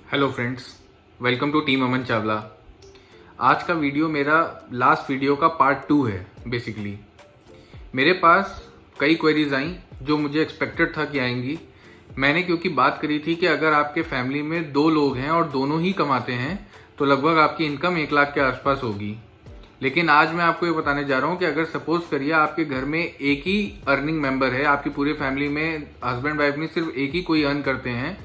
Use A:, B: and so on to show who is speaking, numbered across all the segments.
A: Hello friends, welcome to team Aman Chawla. आज का video मेरा लास्ट वीडियो का पार्ट 2 है। बेसिकली मेरे पास कई क्वेरीज आई जो मुझे एक्सपेक्टेड था कि आएंगी। मैंने क्योंकि बात करी थी कि अगर आपके फैमिली में 2 लोग हैं और दोनों ही कमाते हैं तो लगभग आपकी इनकम 1 लाख के आसपास होगी। लेकिन आज मैं आपको ये बताने जा रहा हूँ कि अगर सपोज करिए आपके घर में एक ही अर्निंग मेंबर है, आपकी पूरी फैमिली में हस्बैंड वाइफ में सिर्फ एक ही कोई अर्न करते हैं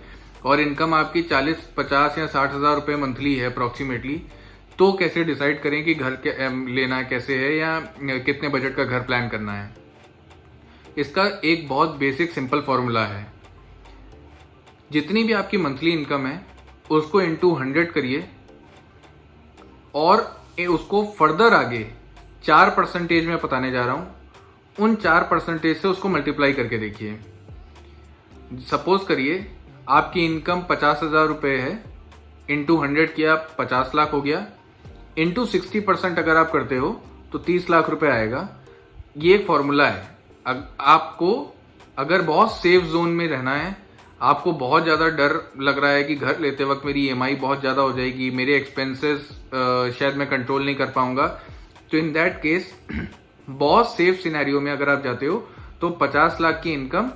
A: और इनकम आपकी 40, 50 या 60 हजार रुपये मंथली है अप्रोक्सीमेटली, तो कैसे डिसाइड करें कि घर लेना कैसे है या कितने बजट का घर प्लान करना है। इसका एक बहुत बेसिक सिंपल फॉर्मूला है। जितनी भी आपकी मंथली इनकम है उसको इंटू 100 करिए और उसको फर्दर आगे 4% में बताने जा रहा हूं, उन 4% से उसको मल्टीप्लाई करके देखिए। सपोज करिए आपकी इनकम 50,000 रुपये है, इंटू 100 किया 50 लाख हो गया, इंटू 60% अगर आप करते हो तो 30 लाख रुपए आएगा। ये एक फॉर्मूला है। आपको अगर बहुत सेफ जोन में रहना है, आपको बहुत ज़्यादा डर लग रहा है कि घर लेते वक्त मेरी ईएमआई बहुत ज़्यादा हो जाएगी, मेरे एक्सपेंसेस शायद मैं कंट्रोल नहीं कर पाऊंगा, तो इन दैट केस बहुत सेफ सिनेरियो में अगर आप जाते हो तो 50 लाख की इनकम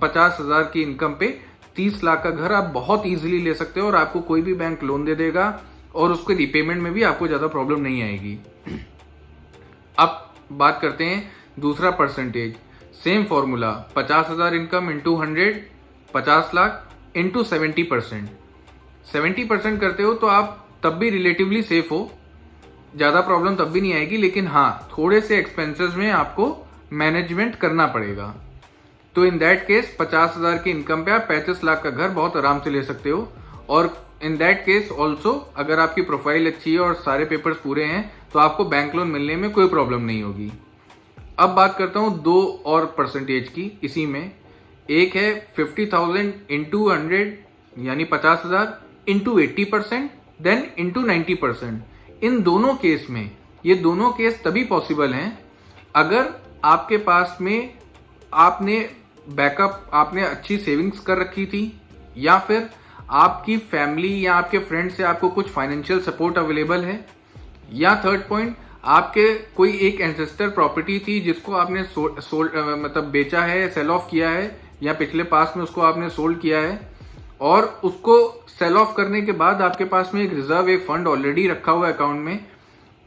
A: 50,000 की इनकम पे 30 लाख का घर आप बहुत इजीली ले सकते हो और आपको कोई भी बैंक लोन दे देगा और उसके रिपेमेंट में भी आपको ज़्यादा प्रॉब्लम नहीं आएगी। अब बात करते हैं दूसरा percentage. Same formula 50,000 income into 100, 50 lakh into 70%। 70% करते हो तो आप तब भी रिलेटिवली सेफ हो, ज़्यादा प्रॉब्लम तब भी नहीं आएगी, लेकिन हाँ थोड़े से एक्सपेंसेस में आपको मैनेजमेंट करना पड़ेगा। तो इन दैट केस 50,000 की इनकम पे आप 35 लाख का घर बहुत आराम से ले सकते हो। और इन दैट केस ऑल्सो अगर आपकी प्रोफाइल अच्छी है और सारे पेपर्स पूरे हैं तो आपको बैंक लोन मिलने में कोई प्रॉब्लम नहीं होगी। अब बात करता हूं 2 और परसेंटेज की इसी में। एक है 50,000 इंटू 100 यानी 50,000 इंटू 80% देन इंटू 90%। इन दोनों केस में, ये दोनों केस तभी पॉसिबल हैं अगर आपके पास में आपने बैकअप, आपने अच्छी सेविंग्स कर रखी थी, या फिर आपकी फैमिली या आपके फ्रेंड से आपको कुछ फाइनेंशियल सपोर्ट अवेलेबल है, या थर्ड पॉइंट आपके कोई एक एंसेस्टर प्रॉपर्टी थी जिसको आपने मतलब बेचा है, सेल ऑफ किया है, या पिछले पास में उसको आपने सोल्ड किया है और उसको सेल ऑफ करने के बाद आपके पास में एक रिजर्व, एक फंड ऑलरेडी रखा हुआ है अकाउंट में,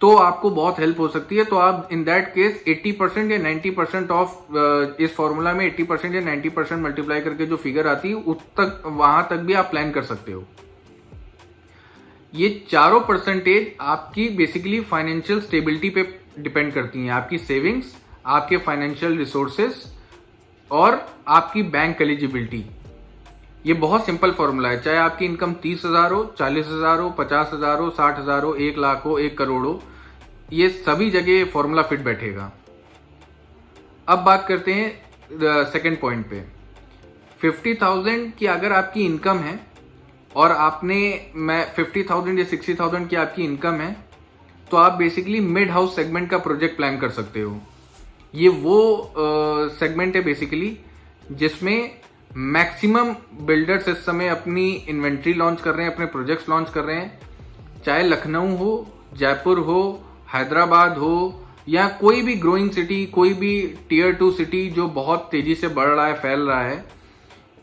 A: तो आपको बहुत हेल्प हो सकती है। तो आप इन दैट केस 80% या 90% ऑफ इस फॉर्मूला में 80% या 90% मल्टीप्लाई करके जो फिगर आती है उस तक, वहां तक भी आप प्लान कर सकते हो। ये चारों परसेंटेज आपकी बेसिकली फाइनेंशियल स्टेबिलिटी पे डिपेंड करती हैं। आपकी सेविंग्स, आपके फाइनेंशियल रिसोर्सेस और आपकी बैंक एलिजिबिलिटी। ये बहुत सिंपल फॉर्मूला है। चाहे आपकी इनकम 30,000 हो, 40,000 हो, 50,000 हो, 60,000 हो, 1 लाख हो, 1 करोड़ हो, ये सभी जगह ये फॉर्मूला फिट बैठेगा। अब बात करते हैं सेकंड पॉइंट पे। 50,000 की अगर आपकी इनकम है और आपने 50,000 या 60,000 की आपकी इनकम है तो आप बेसिकली मिड हाउस सेगमेंट का प्रोजेक्ट प्लान कर सकते हो। ये वो सेगमेंट है बेसिकली जिसमें मैक्सिमम बिल्डर्स इस समय अपनी इन्वेंट्री लॉन्च कर रहे हैं, अपने प्रोजेक्ट्स लॉन्च कर रहे हैं। चाहे लखनऊ हो, जयपुर हो, हैदराबाद हो, या कोई भी ग्रोइंग सिटी, कोई भी टीयर 2 सिटी जो बहुत तेजी से बढ़ रहा है, फैल रहा है,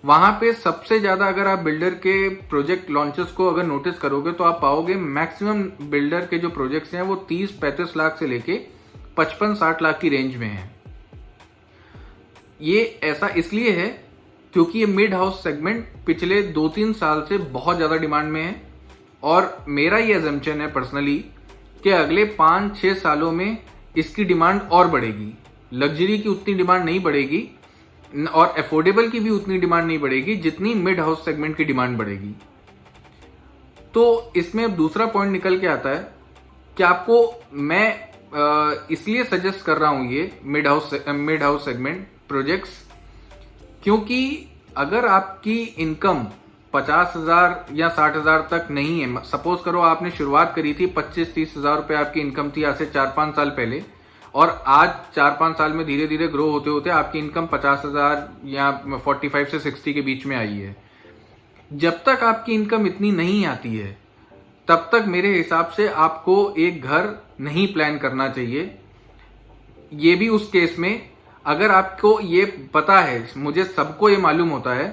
A: वहां पे सबसे ज्यादा अगर आप बिल्डर के प्रोजेक्ट लॉन्चेस को अगर नोटिस करोगे तो आप पाओगे मैक्सिमम बिल्डर के जो प्रोजेक्ट्स हैं वो 30-35 लाख से लेके 55-60 लाख की रेंज में है। ये ऐसा इसलिए है क्योंकि ये मिड हाउस सेगमेंट पिछले 2-3 साल से बहुत ज्यादा डिमांड में है और मेरा ये अजम्पशन है पर्सनली कि अगले 5-6 सालों में इसकी डिमांड और बढ़ेगी। लग्जरी की उतनी डिमांड नहीं बढ़ेगी और अफोर्डेबल की भी उतनी डिमांड नहीं बढ़ेगी जितनी मिड हाउस सेगमेंट की डिमांड बढ़ेगी। तो इसमें अब दूसरा पॉइंट निकल के आता है कि आपको मैं इसलिए सजेस्ट कर रहा हूं ये मिड हाउस सेगमेंट प्रोजेक्ट्स, क्योंकि अगर आपकी इनकम 50,000 या 60,000 तक नहीं है, सपोज करो आपने शुरुआत करी थी 25-30 हजार रुपए आपकी इनकम थी आज से 4-5 साल पहले, और आज 4-5 साल में धीरे धीरे ग्रो होते होते आपकी इनकम 50,000 या 45 से 60 के बीच में आई है। जब तक आपकी इनकम इतनी नहीं आती है तब तक मेरे हिसाब से आपको एक घर नहीं प्लान करना चाहिए। ये भी उस केस में अगर आपको ये पता है, मुझे सबको ये मालूम होता है,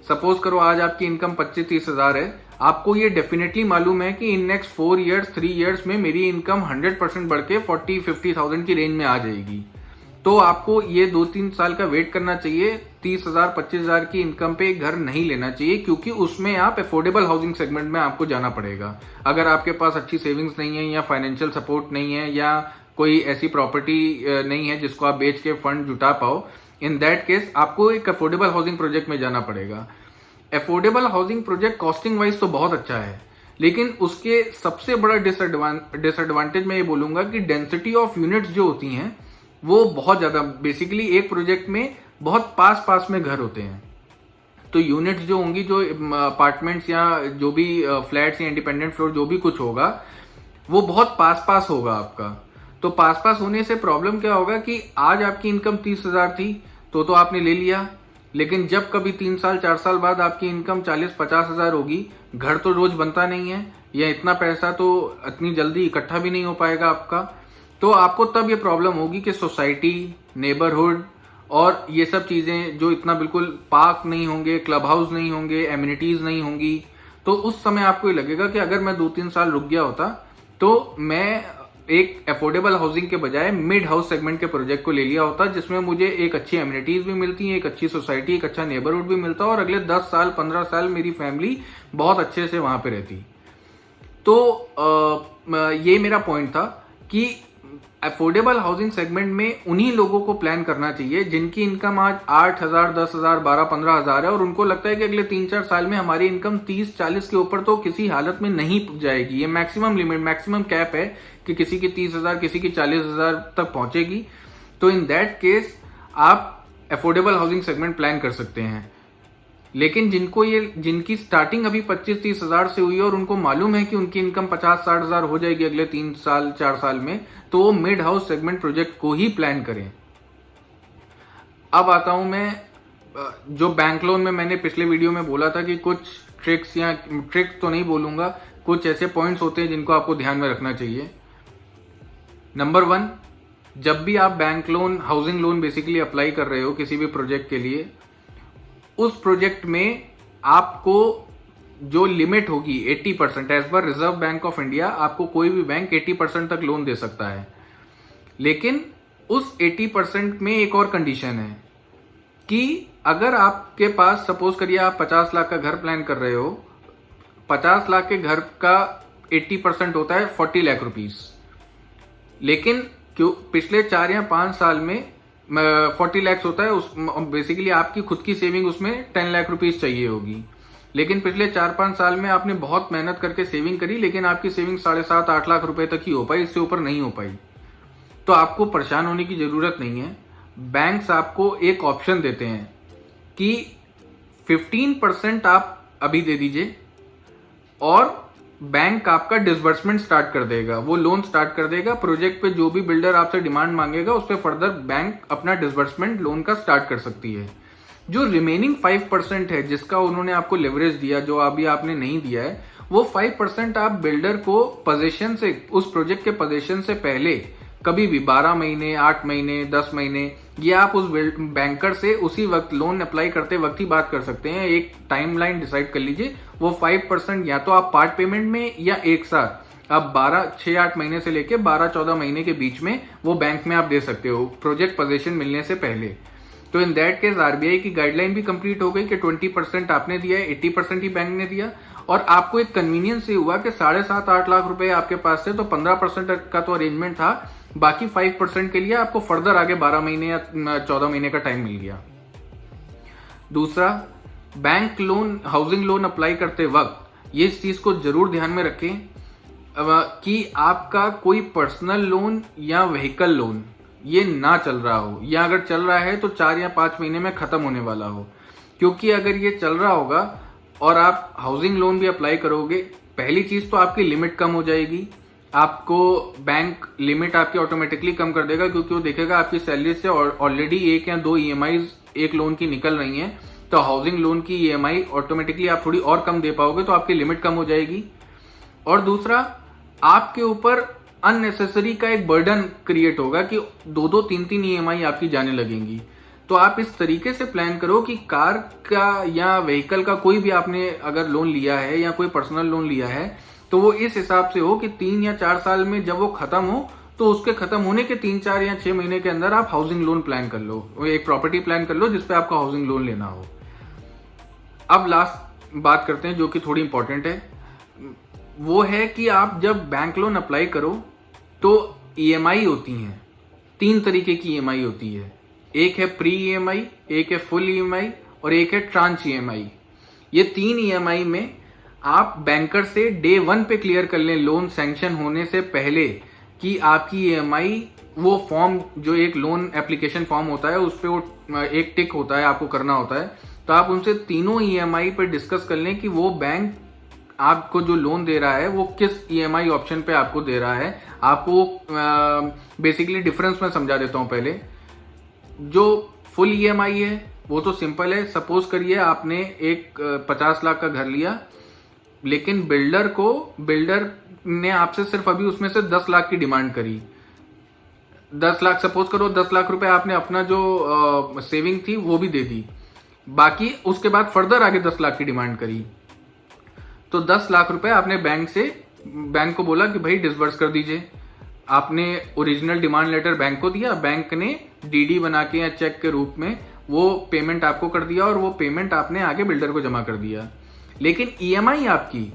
A: सपोज करो आज आपकी इनकम 25-30 हजार है, आपको ये डेफिनेटली मालूम है कि इन नेक्स्ट 4 ईयर्स 3 ईयर्स में मेरी इनकम 100% बढ़ के 40-50,000 की रेंज में आ जाएगी, तो आपको ये 2-3 साल का वेट करना चाहिए। 30,000 25,000 की इनकम पे घर नहीं लेना चाहिए, क्योंकि उसमें आप अफोर्डेबल हाउसिंग सेगमेंट में आपको जाना पड़ेगा। अगर आपके पास अच्छी सेविंग्स नहीं है या फाइनेंशियल सपोर्ट नहीं है या कोई ऐसी प्रॉपर्टी नहीं है जिसको आप बेच के फंड जुटा पाओ, इन दैट केस आपको एक अफोर्डेबल हाउसिंग प्रोजेक्ट में जाना पड़ेगा। Affordable housing project costing wise तो बहुत अच्छा है, लेकिन उसके सबसे बड़ा डिसएडवांटेज मैं ये बोलूंगा कि डेंसिटी ऑफ यूनिट्स जो होती हैं वो बहुत ज्यादा, बेसिकली एक प्रोजेक्ट में बहुत पास पास में घर होते हैं, तो यूनिट्स जो होंगी, जो अपार्टमेंट्स या जो भी फ्लैट्स या इंडिपेंडेंट फ्लोर जो भी कुछ होगा वो बहुत पास पास होगा आपका। तो पास पास होने से प्रॉब्लम क्या होगा कि आज आपकी इनकम 30,000 थी तो आपने ले लिया, लेकिन जब कभी 3 साल 4 साल बाद आपकी इनकम 40-50 हजार होगी, घर तो रोज बनता नहीं है या इतना पैसा तो इतनी जल्दी इकट्ठा भी नहीं हो पाएगा आपका, तो आपको तब ये प्रॉब्लम होगी कि सोसाइटी, नेबरहुड और ये सब चीजें जो इतना बिल्कुल पार्क नहीं होंगे, क्लब हाउस नहीं होंगे, एमिनिटीज नहीं होंगी, तो उस समय आपको ये लगेगा कि अगर मैं 2-3 साल रुक गया होता तो मैं एक अफोर्डेबल हाउसिंग के बजाय मिड हाउस सेगमेंट के प्रोजेक्ट को ले लिया होता, जिसमें मुझे एक अच्छी एमिनिटीज भी मिलती है, एक अच्छी सोसाइटी, एक अच्छा नेबरहुड भी मिलता और अगले 10 साल 15 साल मेरी फैमिली बहुत अच्छे से वहां पे रहती। तो ये मेरा पॉइंट था कि अफोर्डेबल हाउसिंग सेगमेंट में उन्हीं लोगों को प्लान करना चाहिए जिनकी इनकम आज 8,000, 10,000, 12-15 हजार है और उनको लगता है कि अगले 3-4 साल में हमारी इनकम 30-40 के ऊपर तो किसी हालत में नहीं जाएगी। ये मैक्सिमम लिमिट, मैक्सिमम कैप है कि किसी की 30,000, किसी की 40,000 तक पहुंचेगी। तो इन दैट केस आप अफोर्डेबल हाउसिंग सेगमेंट प्लान कर सकते हैं। लेकिन जिनकी स्टार्टिंग अभी 25-30 हजार से हुई है और उनको मालूम है कि उनकी इनकम 50-60 हजार हो जाएगी अगले 3 साल 4 साल में, तो वो मिड हाउस सेगमेंट प्रोजेक्ट को ही प्लान करें। अब आता हूं मैं जो बैंक लोन में मैंने पिछले वीडियो में बोला था कि कुछ ट्रिक्स, या ट्रिक्स तो नहीं बोलूंगा, कुछ ऐसे पॉइंट्स होते हैं जिनको आपको ध्यान में रखना चाहिए। नंबर 1, जब भी आप bank loan, housing loan basically apply कर रहे हो किसी भी प्रोजेक्ट के लिए, उस प्रोजेक्ट में आपको जो लिमिट होगी 80%, as per reserve bank of India आपको कोई भी बैंक 80% तक लोन दे सकता है। लेकिन उस 80% में एक और कंडीशन है कि अगर आपके पास, सपोज करिए आप 50 लाख का घर प्लान कर रहे हो, 50 लाख के घर का 80% होता है 40 लाख रुपीस, लेकिन क्यों पिछले 4 या 5 साल में 40 लाख होता है, उस बेसिकली आपकी खुद की सेविंग उसमें 10 लाख रुपीस चाहिए होगी, लेकिन पिछले 4-5 साल में आपने बहुत मेहनत करके सेविंग करी, लेकिन आपकी सेविंग 7.5-8 लाख रुपए तक ही हो पाई, इससे ऊपर नहीं हो पाई। तो आपको परेशान होने की जरूरत नहीं है। बैंक्स आपको एक ऑप्शन देते हैं कि 15% आप अभी दे दीजिए और बैंक आपका डिसबर्समेंट स्टार्ट कर देगा, वो लोन स्टार्ट कर देगा। प्रोजेक्ट पे जो भी बिल्डर आपसे डिमांड मांगेगा उस पर फर्दर बैंक अपना डिसबर्समेंट लोन का स्टार्ट कर सकती है। जो रिमेनिंग 5% है जिसका उन्होंने आपको लेवरेज दिया, जो अभी आपने नहीं दिया है, वो 5% आप बिल्डर को पोजीशन से, उस प्रोजेक्ट के पोजीशन से पहले कभी भी 12 महीने, 8 महीने, 10 महीने, ये आप उस बैंकर से उसी वक्त लोन अप्लाई करते वक्त ही बात कर सकते हैं। एक टाइमलाइन डिसाइड कर लीजिए, वो 5% या तो आप पार्ट पेमेंट में या एक साथ आप 6-8 महीने से लेके 12-14 महीने के बीच में वो बैंक में आप दे सकते हो प्रोजेक्ट पोजीशन मिलने से पहले। तो इन दैट केस आरबीआई की गाइडलाइन भी कंप्लीट हो गई कि 20% आपने दिया है, 80% ही बैंक ने दिया, और आपको एक कन्वीनियंस ये हुआ कि 7.5-8 लाख रुपए आपके पास थे, तो 15% का तो अरेंजमेंट था, बाकी 5% के लिए आपको फर्दर आगे 12 महीने या 14 महीने का टाइम मिल गया। दूसरा, bank loan, housing loan apply करते वक्त ये इस चीज को जरूर ध्यान में रखें कि आपका कोई पर्सनल लोन या व्हीकल लोन ये ना चल रहा हो, या अगर चल रहा है तो 4 या 5 महीने में खत्म होने वाला हो। क्योंकि अगर ये चल रहा होगा और आप हाउसिंग लोन भी अप्लाई करोगे, पहली चीज तो आपकी लिमिट कम हो जाएगी, आपको बैंक लिमिट आपकी ऑटोमेटिकली कम कर देगा, क्योंकि वो देखेगा आपकी सैलरी से ऑलरेडी 1 या 2 EMIs एक लोन की निकल रही हैं, तो हाउसिंग लोन की ईएमआई ऑटोमेटिकली आप थोड़ी और कम दे पाओगे, तो आपकी लिमिट कम हो जाएगी। और दूसरा, आपके ऊपर अननेसेसरी का एक बर्डन क्रिएट होगा कि 2-2, 3-3 ईएमआई आपकी जाने लगेंगी। तो आप इस तरीके से प्लान करो कि कार का या व्हीकल का कोई भी आपने अगर लोन लिया है या कोई पर्सनल लोन लिया है, तो वो इस हिसाब से हो कि 3 या 4 साल में जब वो खत्म हो, तो उसके खत्म होने के 3, 4 या 6 महीने के अंदर आप हाउसिंग लोन प्लान कर लो, एक प्रॉपर्टी प्लान कर लो जिसपे आपका हाउसिंग लोन लेना हो। अब लास्ट बात करते हैं जो कि थोड़ी इंपॉर्टेंट है, वो है कि आप जब बैंक लोन अप्लाई करो तो ईएमआई होती हैं, 3 तरीके की ईएमआई होती है। एक है प्री ईएमआई, एक है फुल ईएमआई और एक है ट्रांच ईएमआई। ये 3 ईएमआई में आप बैंकर से डे 1 पे क्लियर कर लें, लोन सैंक्शन होने से पहले, कि आपकी ईएमआई, वो फॉर्म जो एक लोन एप्लीकेशन फॉर्म होता है उस पे वो एक टिक होता है, आपको करना होता है। तो आप उनसे तीनों ईएमआई पे डिस्कस कर लें कि वो बैंक आपको जो लोन दे रहा है वो किस ईएमआई ऑप्शन पे आपको दे रहा है। आपको बेसिकली डिफरेंस मैं समझा देता हूं पहले। जो फुल ईएमआई है वो तो सिंपल है। सपोज करिए आपने एक 50 लाख का घर लिया, लेकिन बिल्डर ने आपसे सिर्फ अभी उसमें से 10 लाख की डिमांड करी। 10 लाख, सपोज करो 10 लाख रुपए आपने अपना जो सेविंग थी वो भी दे दी, बाकी उसके बाद फर्दर आगे 10 लाख की डिमांड करी। तो 10 लाख रुपए आपने बैंक को बोला कि भाई डिसबर्स कर दीजिए। आपने ओरिजिनल डिमांड लेटर बैंक को दिया, बैंक ने डीडी बना के या चेक के रूप में वो पेमेंट आपको कर दिया और वो पेमेंट आपने आगे बिल्डर को जमा कर दिया। लेकिन ईएमआई आपकी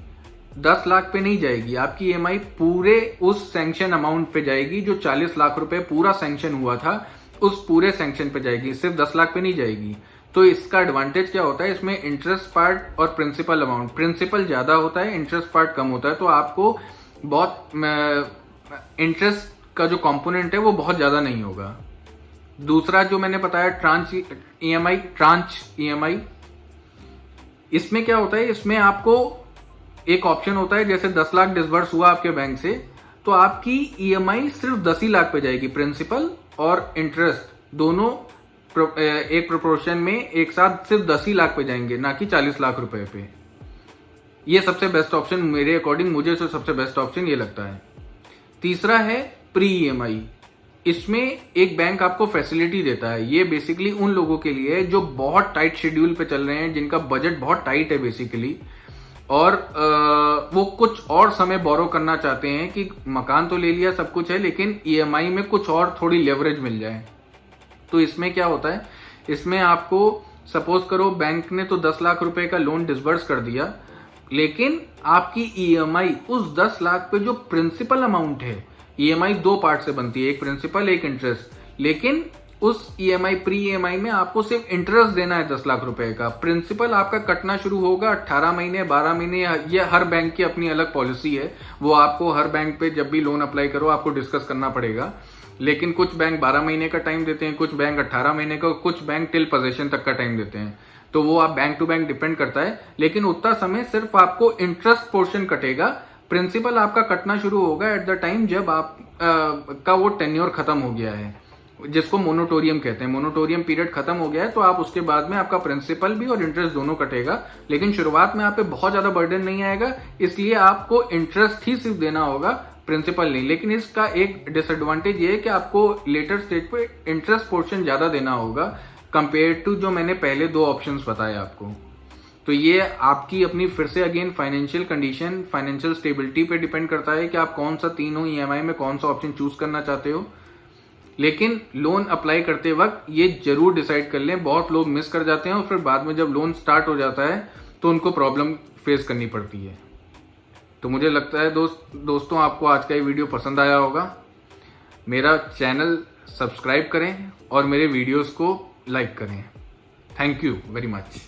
A: 10 लाख पे नहीं जाएगी, आपकी ईएमआई पूरे उस सैंक्शन अमाउंट पे जाएगी। जो 40 लाख रुपए पूरा सैंक्शन हुआ था उस पूरे सैंक्शन पे जाएगी, सिर्फ 10 लाख पे नहीं जाएगी। तो इसका एडवांटेज क्या होता है, इसमें इंटरेस्ट पार्ट और प्रिंसिपल अमाउंट, प्रिंसिपल ज्यादा होता है, इंटरेस्ट पार्ट कम होता है। तो आपको बहुत इंटरेस्ट का जो कंपोनेंट है वो बहुत ज्यादा नहीं होगा। दूसरा जो मैंने बताया ट्रांच ईएमआई, इसमें क्या होता है, इसमें आपको एक ऑप्शन होता है, जैसे 10 लाख डिसबर्स हुआ आपके बैंक से, तो आपकी ईएमआई सिर्फ 10 ही लाख पे जाएगी। प्रिंसिपल और इंटरेस्ट दोनों एक प्रोपोर्शन में एक साथ सिर्फ 10 ही लाख पे जाएंगे, ना कि 40 लाख रुपए पे। ये सबसे बेस्ट ऑप्शन मेरे अकॉर्डिंग, मुझे तो सबसे बेस्ट ऑप्शन ये लगता है। तीसरा है प्री ईएमआई। इसमें एक बैंक आपको फैसिलिटी देता है। ये बेसिकली उन लोगों के लिए है जो बहुत टाइट शेड्यूल पे चल रहे हैं, जिनका बजट बहुत टाइट है बेसिकली, और वो कुछ और समय बोरो करना चाहते हैं कि मकान तो ले लिया, सब कुछ है, लेकिन ईएमआई में कुछ और थोड़ी लेवरेज मिल जाए। तो इसमें क्या होता है, इसमें आपको सपोज करो बैंक ने तो 10 लाख रुपए का लोन डिसबर्स कर दिया, लेकिन आपकी ईएमआई उस 10 लाख पे जो प्रिंसिपल अमाउंट है, ईएमआई 2 पार्ट से बनती है, एक प्रिंसिपल एक इंटरेस्ट, लेकिन उस ईएमआई प्री ईएमआई में आपको सिर्फ इंटरेस्ट देना है 10 लाख रुपए का। प्रिंसिपल आपका कटना शुरू होगा 18 महीने 12 महीने, ये हर बैंक की अपनी अलग पॉलिसी है, वो आपको हर बैंक पे जब भी लोन अप्लाई करो आपको डिस्कस करना पड़ेगा। लेकिन कुछ बैंक 12 महीने का टाइम देते हैं, कुछ बैंक 18 महीने का, कुछ बैंक टिल पोजेशन तक का टाइम देते हैं। तो वो आप बैंक टू बैंक डिपेंड करता है, लेकिन उतना समय सिर्फ आपको इंटरेस्ट पोर्शन कटेगा। प्रिंसिपल आपका कटना शुरू होगा एट द टाइम जब आप का वो टेन्योर खत्म हो गया है, जिसको मोनोटोरियम कहते हैं। मोनोटोरियम पीरियड खत्म हो गया है, तो आप उसके बाद में आपका प्रिंसिपल भी और इंटरेस्ट दोनों कटेगा, लेकिन शुरुआत में आप पे बहुत ज्यादा बर्डन नहीं आएगा, इसलिए आपको इंटरेस्ट ही सिर्फ देना होगा, प्रिंसिपल नहीं। लेकिन इसका एक डिसएडवांटेज ये है कि आपको लेटर स्टेज पे इंटरेस्ट पोर्शन ज्यादा देना होगा कंपेयर टू जो मैंने पहले 2 ऑप्शंस बताए आपको। तो ये आपकी अपनी फिर से again financial condition, financial stability पे डिपेंड करता है कि आप कौन सा तीनों ईएमआई में कौन सा ऑप्शन चूज करना चाहते हो। लेकिन लोन अप्लाई करते वक्त ये जरूर डिसाइड कर लें, बहुत लोग मिस कर जाते हैं और फिर बाद में जब लोन स्टार्ट हो जाता है तो उनको प्रॉब्लम फेस करनी पड़ती है। तो मुझे लगता है दोस्तों आपको आज का ये वीडियो पसंद आया होगा। मेरा चैनल सब्सक्राइब करें और मेरे वीडियोस को लाइक करें। Thank you very much.